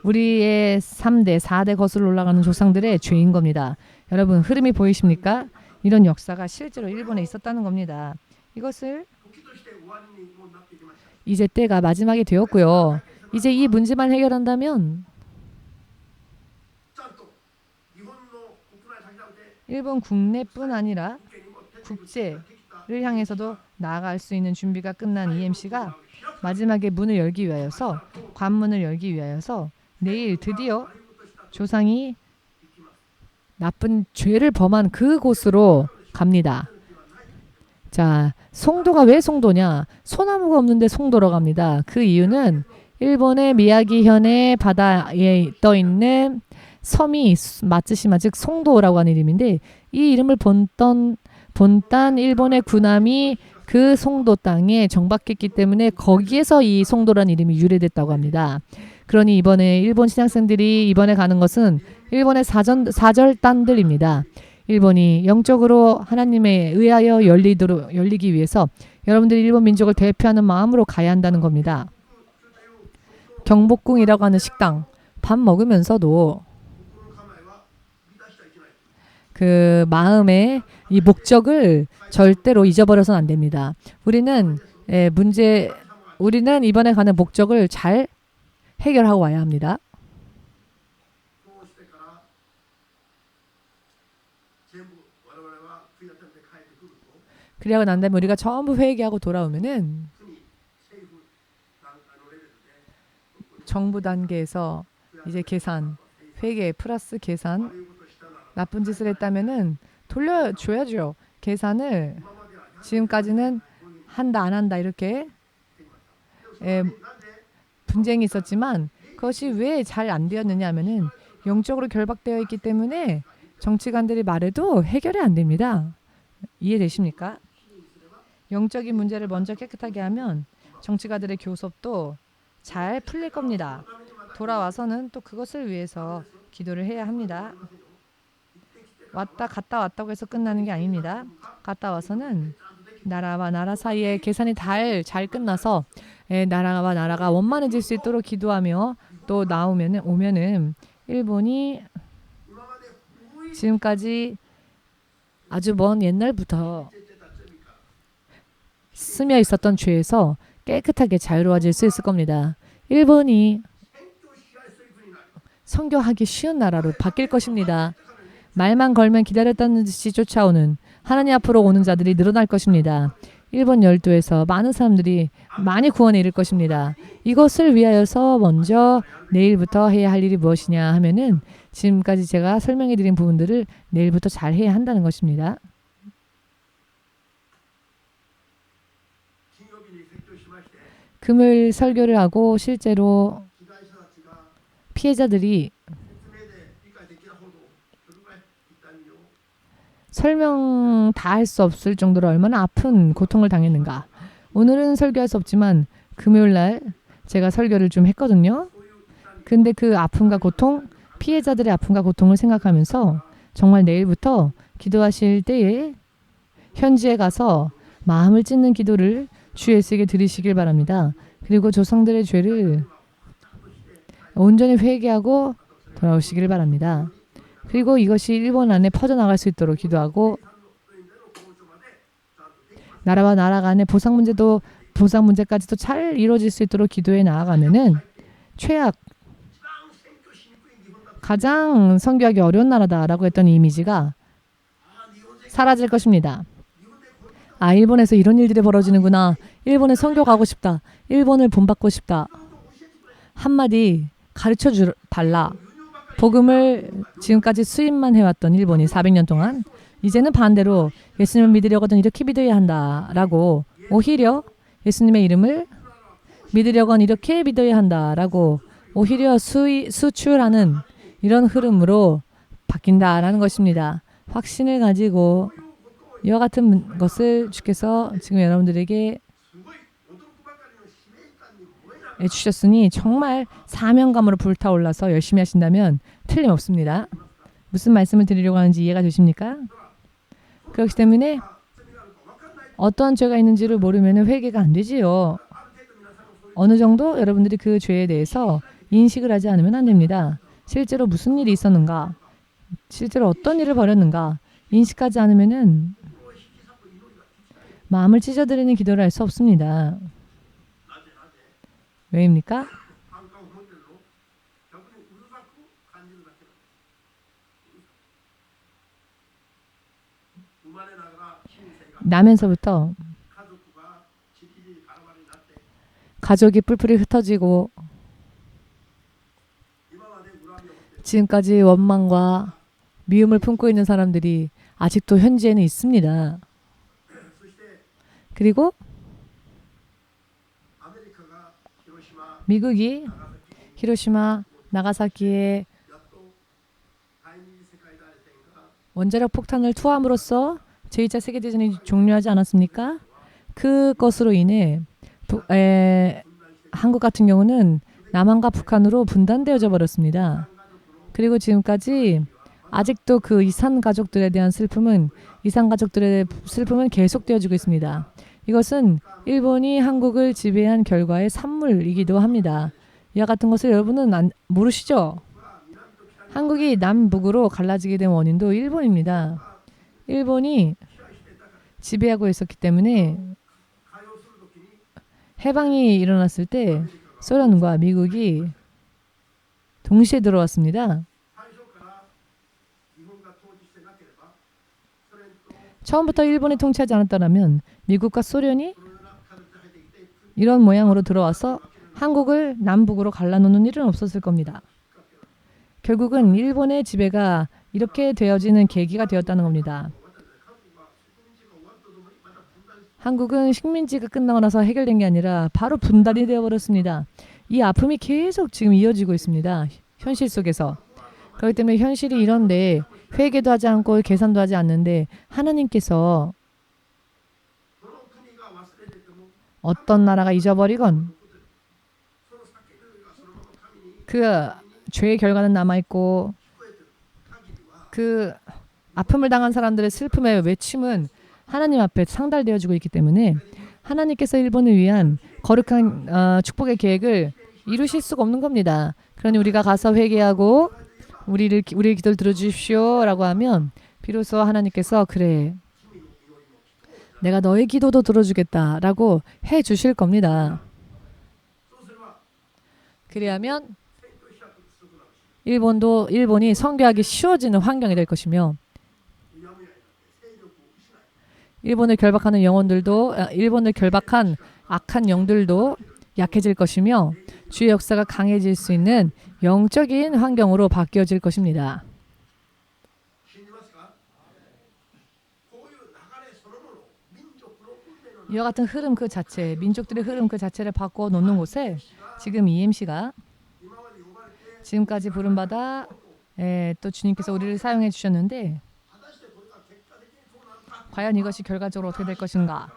우리의 3대, 4대 거슬러 올라가는 조상들의 죄인 겁니다. 여러분 흐름이 보이십니까? 이런 역사가 실제로 일본에 있었다는 겁니다. 이것을 이제 때가 마지막이 되었고요. 이제 이 문제만 해결한다면 일본 국내뿐 아니라 국제를 향해서도 나아갈 수 있는 준비가 끝난 EMC가 마지막에 문을 열기 위하여서 관문을 열기 위하여서 내일 드디어 조상이 나쁜 죄를 범한 그곳으로 갑니다. 자, 송도가 왜 송도냐? 소나무가 없는데 송도로 갑니다. 그 이유는 일본의 미야기현의 바다에 떠 있는 섬이 마츠시마 즉 송도라고 하는 이름인데 이 이름을 본딴 일본의 군함이 그 송도 땅에 정박했기 때문에 거기에서 이 송도라는 이름이 유래됐다고 합니다. 그러니 이번에 일본 신학생들이 이번에 가는 것은 일본의 사절단들입니다. 일본이 영적으로 하나님에 의하여 열리기 위해서 여러분들이 일본 민족을 대표하는 마음으로 가야 한다는 겁니다. 경복궁이라고 하는 식당 밥 먹으면서도 그 마음의 이 목적을 절대로 잊어버려서는 안 됩니다. 우리는 이번에 가는 목적을 잘 해결하고 와야 합니다. 그리고 난 다음에 우리가 전부 회개하고 돌아오면은 정부 단계에서 이제 계산, 회계 플러스 계산, 나쁜 짓을 했다면은 돌려줘야죠. 계산을 지금까지는 한다 안 한다 이렇게 분쟁이 있었지만 그것이 왜 잘 안 되었느냐 하면은 영적으로 결박되어 있기 때문에 정치관들이 말해도 해결이 안 됩니다. 이해되십니까? 영적인 문제를 먼저 깨끗하게 하면 정치가들의 교섭도 잘 풀릴 겁니다. 돌아와서는 또 그것을 위해서 기도를 해야 합니다. 갔다 왔다고 해서 끝나는 게 아닙니다. 갔다 와서는 나라와 나라 사이에 계산이 잘 끝나서 나라와 나라가 원만해질 수 있도록 기도하며 또 오면은 일본이 지금까지 아주 먼 옛날부터 스며 있었던 죄에서 깨끗하게 자유로워질 수 있을 겁니다. 일본이 선교하기 쉬운 나라로 바뀔 것입니다. 말만 걸면 기다렸다는 듯이 쫓아오는 하나님 앞으로 오는 자들이 늘어날 것입니다. 일본 열도에서 많은 사람들이 많이 구원에 이를 것입니다. 이것을 위하여서 먼저 내일부터 해야 할 일이 무엇이냐 하면은 지금까지 제가 설명해 드린 부분들을 내일부터 잘 해야 한다는 것입니다. 금요일 설교를 하고 실제로 피해자들이 설명 다 할 수 없을 정도로 얼마나 아픈 고통을 당했는가. 오늘은 설교할 수 없지만 금요일 날 제가 설교를 좀 했거든요. 근데 그 아픔과 고통, 피해자들의 아픔과 고통을 생각하면서 정말 내일부터 기도하실 때에 현지에 가서 마음을 찢는 기도를 주 예수에게 드리시길 바랍니다. 그리고 조상들의 죄를 온전히 회개하고 돌아오시길 바랍니다. 그리고 이것이 일본 안에 퍼져나갈 수 있도록 기도하고 나라와 나라 간의 보상 문제까지도 잘 이루어질 수 있도록 기도해 나아가면은 가장 선교하기 어려운 나라다라고 했던 이미지가 사라질 것입니다. 아, 일본에서 이런 일들이 벌어지는구나. 일본에 선교 가고 싶다. 일본을 본받고 싶다. 한마디 가르쳐 달라. 복음을 지금까지 수입만 해왔던 일본이 400년 동안 이제는 반대로 예수님을 믿으려거든 이렇게 믿어야 한다라고 오히려 예수님의 이름을 믿으려건 이렇게 믿어야 한다라고 오히려 수출하는 이런 흐름으로 바뀐다라는 것입니다. 확신을 가지고 이와 같은 것을 주께서 지금 여러분들에게 주셨으니 정말 사명감으로 불타올라서 열심히 하신다면 틀림없습니다. 무슨 말씀을 드리려고 하는지 이해가 되십니까? 그렇기 때문에 어떤 죄가 있는지를 모르면 회개가 안 되지요. 어느 정도 여러분들이 그 죄에 대해서 인식을 하지 않으면 안 됩니다. 실제로 무슨 일이 있었는가? 실제로 어떤 일을 벌였는가? 인식하지 않으면 마음을 찢어드리는 기도를 할 수 없습니다. 왜입니까? 나면서부터 가족이 뿔뿔이 흩어지고 지금까지 원망과 미움을 품고 있는 사람들이 아직도 현지에는 있습니다. 그리고 미국이 히로시마, 나가사키에 원자력 폭탄을 투하함으로써 제2차 세계대전이 종료하지 않았습니까? 그것으로 인해 한국 같은 경우는 남한과 북한으로 분단되어져 버렸습니다. 그리고 지금까지 아직도 그 이산 가족들에 대한 슬픔은 계속되어지고 있습니다. 이것은 일본이 한국을 지배한 결과의 산물이기도 합니다. 이와 같은 것을 여러분은 모르시죠? 한국이 남북으로 갈라지게 된 원인도 일본입니다. 일본이 지배하고 있었기 때문에 해방이 일어났을 때 소련과 미국이 동시에 들어왔습니다. 처음부터 일본이 통치하지 않았다면 미국과 소련이 이런 모양으로 들어와서 한국을 남북으로 갈라놓는 일은 없었을 겁니다. 결국은 일본의 지배가 이렇게 되어지는 계기가 되었다는 겁니다. 한국은 식민지가 끝나고 나서 해결된 게 아니라 바로 분단이 되어버렸습니다. 이 아픔이 계속 지금 이어지고 있습니다. 현실 속에서. 그렇기 때문에 현실이 이런데 회개도 하지 않고 계산도 하지 않는데 하나님께서 어떤 나라가 잊어버리건 그 죄의 결과는 남아있고 그 아픔을 당한 사람들의 슬픔의 외침은 하나님 앞에 상달되어지고 있기 때문에 하나님께서 일본을 위한 거룩한 축복의 계획을 이루실 수가 없는 겁니다. 그러니 우리가 가서 회개하고 우리의 기도를 들어주십시오 라고 하면 비로소 하나님께서 그래 내가 너의 기도도 들어주겠다 라고 해주실 겁니다. 그리하면 일본이 선교하기 쉬워지는 환경이 될 것이며 일본을 결박하는 영혼들도 일본을 결박한 악한 영들도 약해질 것이며 주의 역사가 강해질 수 있는 영적인 환경으로 바뀌어질 것입니다. 이와 같은 흐름 그 자체, 민족들의 흐름 그 자체를 바꿔 놓는 곳에 지금 EMC가 지금까지 부름받아 또 주님께서 우리를 사용해 주셨는데 과연 이것이 결과적으로 어떻게 될 것인가?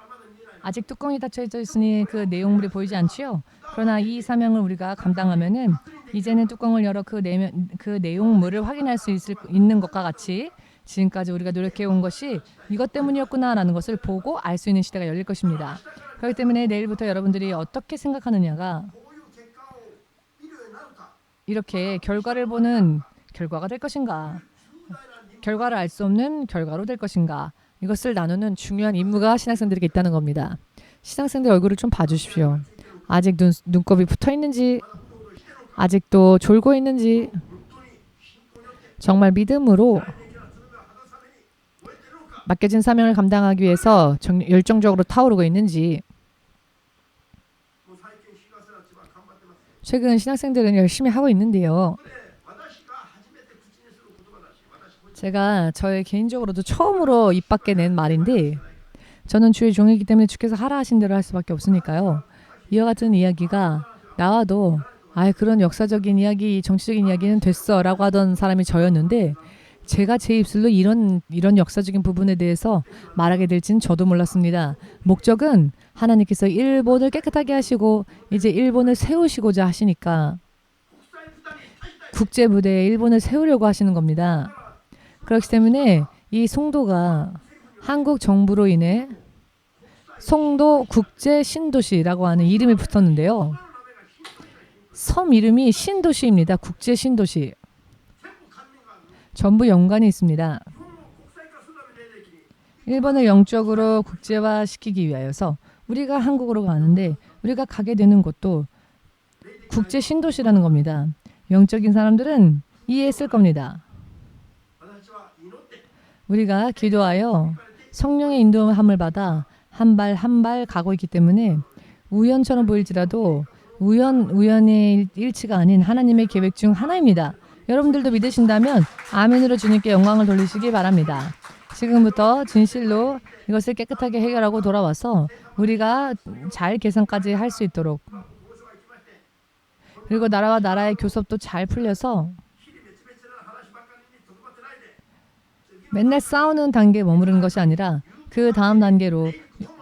아직 뚜껑이 닫혀 있으니 그 내용물이 보이지 않지요. 그러나 이 사명을 우리가 감당하면은 이제는 뚜껑을 열어 그 내용물을 확인할 수 있는 것과 같이 지금까지 우리가 노력해 온 것이 이것 때문이었구나라는 것을 보고 알 수 있는 시대가 열릴 것입니다. 그렇기 때문에 내일부터 여러분들이 어떻게 생각하느냐가 이렇게 결과를 보는 결과가 될 것인가, 결과를 알 수 없는 결과로 될 것인가, 이것을 나누는 중요한 임무가 신학생들에게 있다는 겁니다. 신학생들 얼굴을 좀 봐주십시오. 아직 눈곱이 붙어 있는지, 아직도 졸고 있는지, 정말 믿음으로 맡겨진 사명을 감당하기 위해서 열정적으로 타오르고 있는지. 최근 신학생들은 열심히 하고 있는데요. 제가 저의 개인적으로도 처음으로 입 밖에 낸 말인데 저는 주의 종이기 때문에 주께서 하라 하신 대로 할 수밖에 없으니까요. 이와 같은 이야기가 나와도 그런 역사적인 이야기, 정치적인 이야기는 됐어 라고 하던 사람이 저였는데 제가 제 입술로 이런 역사적인 부분에 대해서 말하게 될지는 저도 몰랐습니다. 목적은 하나님께서 일본을 깨끗하게 하시고 이제 일본을 세우시고자 하시니까 국제 무대에 일본을 세우려고 하시는 겁니다. 그렇기 때문에 이 송도가 한국 정부로 인해 송도 국제 신도시라고 하는 이름이 붙었는데요. 섬 이름이 신도시입니다. 국제 신도시. 전부 연관이 있습니다. 일본을 영적으로 국제화시키기 위하여서 우리가 한국으로 가는데 우리가 가게 되는 곳도 국제 신도시라는 겁니다. 영적인 사람들은 이해했을 겁니다. 우리가 기도하여 성령의 인도함을 받아 한 발 한 발 가고 있기 때문에 우연처럼 보일지라도 우연의 일치가 아닌 하나님의 계획 중 하나입니다. 여러분들도 믿으신다면 아멘으로 주님께 영광을 돌리시기 바랍니다. 지금부터 진실로 이것을 깨끗하게 해결하고 돌아와서 우리가 잘 계산까지 할 수 있도록 그리고 나라와 나라의 교섭도 잘 풀려서 맨날 싸우는 단계에 머무르는 것이 아니라 그 다음 단계로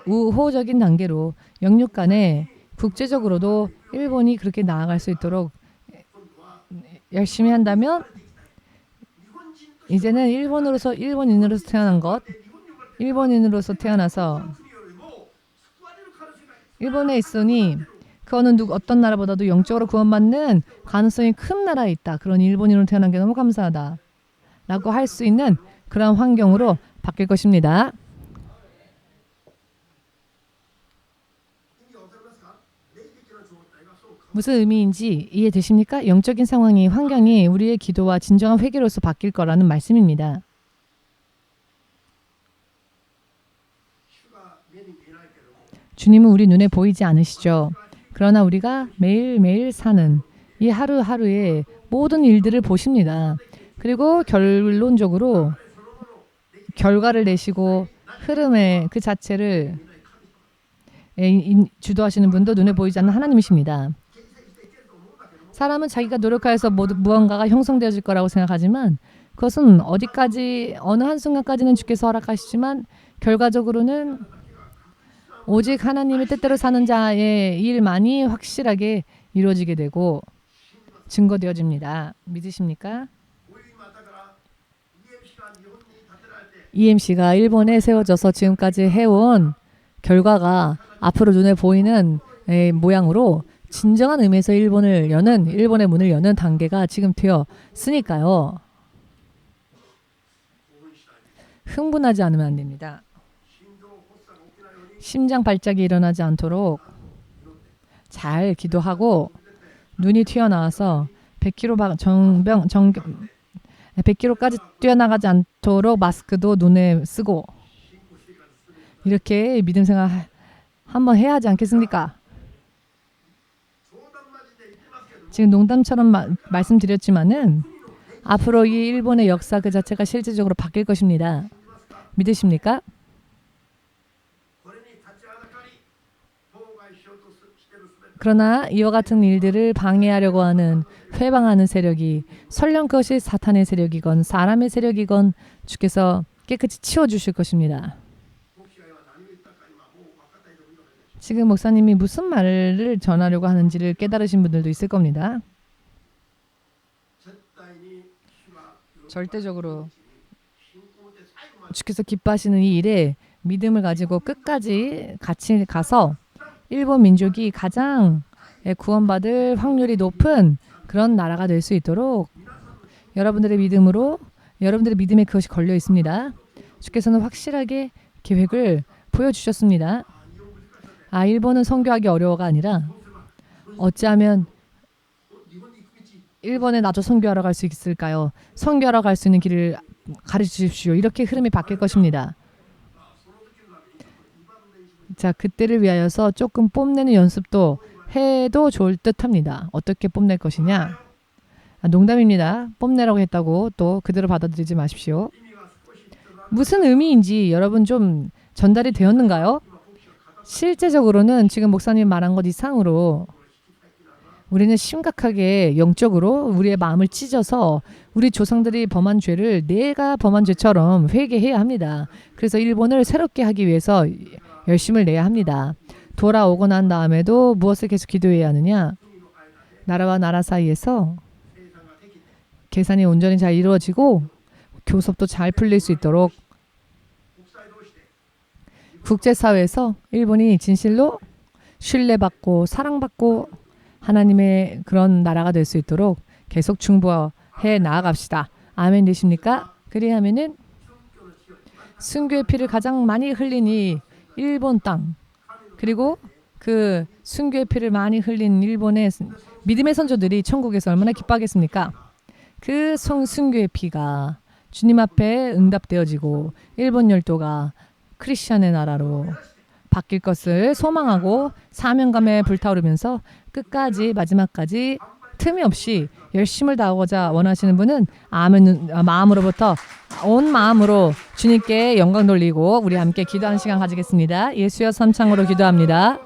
우호적인 단계로 영육 간에 국제적으로도 일본이 그렇게 나아갈 수 있도록 열심히 한다면 이제는 일본인으로서 태어난 것, 일본인으로서 태어나서 일본에 있으니 그 어떤 나라보다도 영적으로 구원받는 가능성이 큰 나라에 있다. 그런 일본인으로 태어난 게 너무 감사하다. 라고 할 수 있는 그런 환경으로 바뀔 것입니다. 무슨 의미인지 이해되십니까? 영적인 상황이 환경이 우리의 기도와 진정한 회개로서 바뀔 거라는 말씀입니다. 주님은 우리 눈에 보이지 않으시죠? 그러나 우리가 매일매일 사는 이 하루하루의 모든 일들을 보십니다. 그리고 결론적으로 결과를 내시고 흐름의 그 자체를 주도하시는 분도 눈에 보이지 않는 하나님이십니다. 사람은 자기가 노력하여서 무언가가 형성되어질 거라고 생각하지만 그것은 어디까지 어느 한순간까지는 주께서 허락하시지만 결과적으로는 오직 하나님의 뜻대로 사는 자의 일만이 확실하게 이루어지게 되고 증거되어집니다. 믿으십니까? EMC가 일본에 세워져서 지금까지 해온 결과가 앞으로 눈에 보이는 모양으로 진정한 의미에서 일본의 문을 여는 단계가 지금 되었으니까요. 흥분하지 않으면 안 됩니다. 심장 발작이 일어나지 않도록 잘 기도하고 눈이 튀어나와서 100km까지 뛰어나가지 않도록 마스크도 눈에 쓰고 이렇게 믿음 생활 한번 해야 하지 않겠습니까? 지금 농담처럼 말씀드렸지만은 앞으로 이 일본의 역사 그 자체가 실질적으로 바뀔 것입니다. 믿으십니까? 그러나 이와 같은 일들을 방해하려고 하는 회방하는 세력이 설령 그것이 사탄의 세력이건 사람의 세력이건 주께서 깨끗이 치워주실 것입니다. 지금 목사님이 무슨 말을 전하려고 하는지를 깨달으신 분들도 있을 겁니다. 절대적으로 주께서 기뻐하시는 이 일에 믿음을 가지고 끝까지 같이 가서 일본 민족이 가장 구원받을 확률이 높은 그런 나라가 될 수 있도록 여러분들의 믿음에 그것이 걸려 있습니다. 주께서는 확실하게 계획을 보여주셨습니다. 일본은 선교하기 어려워가 아니라 어찌하면 일본에 나도 선교하러 갈 수 있을까요? 선교하러 갈 수 있는 길을 가르쳐 주십시오. 이렇게 흐름이 바뀔 것입니다. 자, 그때를 위하여서 조금 뽐내는 연습도 해도 좋을 듯합니다. 어떻게 뽐낼 것이냐? 농담입니다. 뽐내라고 했다고 또 그대로 받아들이지 마십시오. 무슨 의미인지 여러분 좀 전달이 되었는가요? 실제적으로는 지금 목사님 말한 것 이상으로 우리는 심각하게 영적으로 우리의 마음을 찢어서 우리 조상들이 범한 죄를 내가 범한 죄처럼 회개해야 합니다. 그래서 일본을 새롭게 하기 위해서 열심을 내야 합니다. 돌아오고 난 다음에도 무엇을 계속 기도해야 하느냐? 나라와 나라 사이에서 계산이 온전히 잘 이루어지고 교섭도 잘 풀릴 수 있도록 국제사회에서 일본이 진실로 신뢰받고 사랑받고 하나님의 그런 나라가 될 수 있도록 계속 중보해 나아갑시다. 아멘 되십니까? 그리하면은 순교의 피를 가장 많이 흘린 이 일본 땅, 그리고 그 순교의 피를 많이 흘린 일본의 믿음의 선조들이 천국에서 얼마나 기뻐하겠습니까? 그 순교의 피가 주님 앞에 응답되어지고 일본 열도가 크리스천의 나라로 바뀔 것을 소망하고 사명감에 불타오르면서 끝까지 마지막까지 틈이 없이 열심을 다하고자 원하시는 분은 마음으로부터 온 마음으로 주님께 영광 돌리고 우리 함께 기도하는 시간 가지겠습니다. 예수여 삼창으로 기도합니다.